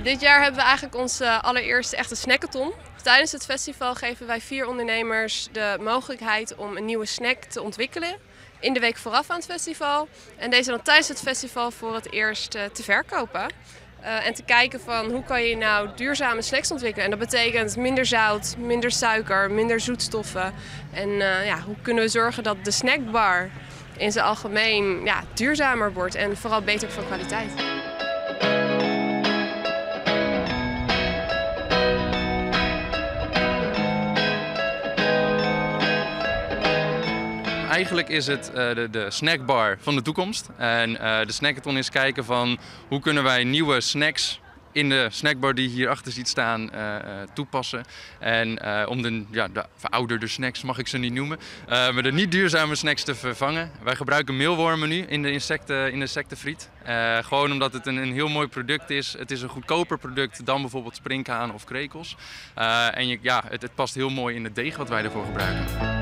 Dit jaar hebben we eigenlijk onze allereerste echte snackathon. Tijdens het festival geven wij 4 ondernemers de mogelijkheid om een nieuwe snack te ontwikkelen in de week vooraf aan het festival. En deze dan tijdens het festival voor het eerst te verkopen. En te kijken van hoe kan je nou duurzame snacks ontwikkelen. En dat betekent minder zout, minder suiker, minder zoetstoffen. En hoe kunnen we zorgen dat de snackbar in zijn algemeen duurzamer wordt en vooral beter van kwaliteit. Eigenlijk is het de snackbar van de toekomst. En de snackathon is kijken van hoe kunnen wij nieuwe snacks in de snackbar die je hier achter ziet staan toepassen. En om de verouderde snacks, mag ik ze niet noemen, maar de niet duurzame snacks te vervangen. Wij gebruiken meelwormen nu in de insectenfriet. Gewoon omdat het een heel mooi product is. Het is een goedkoper product dan bijvoorbeeld sprinkhaan of krekels. Het past heel mooi in het deeg wat wij ervoor gebruiken.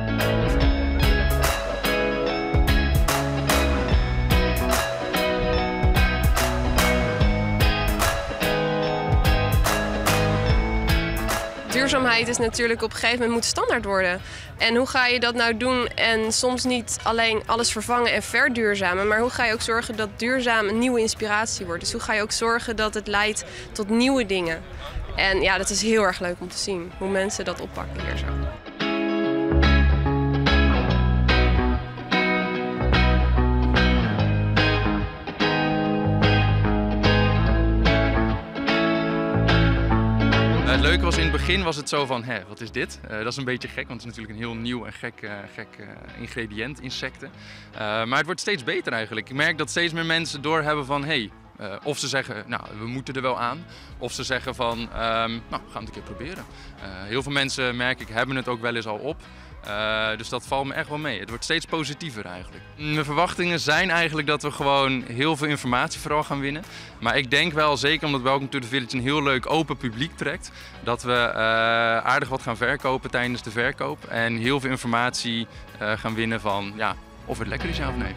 Duurzaamheid is natuurlijk op een gegeven moment moet standaard worden. En hoe ga je dat nou doen en soms niet alleen alles vervangen en verduurzamen, maar hoe ga je ook zorgen dat duurzaam een nieuwe inspiratie wordt? Dus hoe ga je ook zorgen dat het leidt tot nieuwe dingen? En ja, dat is heel erg leuk om te zien hoe mensen dat oppakken hier zo. Het leuke was in het begin was het zo van, wat is dit? Dat is een beetje gek, want het is natuurlijk een heel nieuw en gek ingrediënt, insecten. Maar het wordt steeds beter eigenlijk. Ik merk dat steeds meer mensen doorhebben van, of ze zeggen, nou, we moeten er wel aan. Of ze zeggen van, we gaan het een keer proberen. Heel veel mensen, merk ik, hebben het ook wel eens al op. Dus dat valt me echt wel mee. Het wordt steeds positiever eigenlijk. Mijn verwachtingen zijn eigenlijk dat we gewoon heel veel informatie vooral gaan winnen. Maar ik denk wel, zeker omdat Welcome to the Village een heel leuk open publiek trekt, dat we aardig wat gaan verkopen tijdens de verkoop. En heel veel informatie gaan winnen van of het lekker is, ja of nee.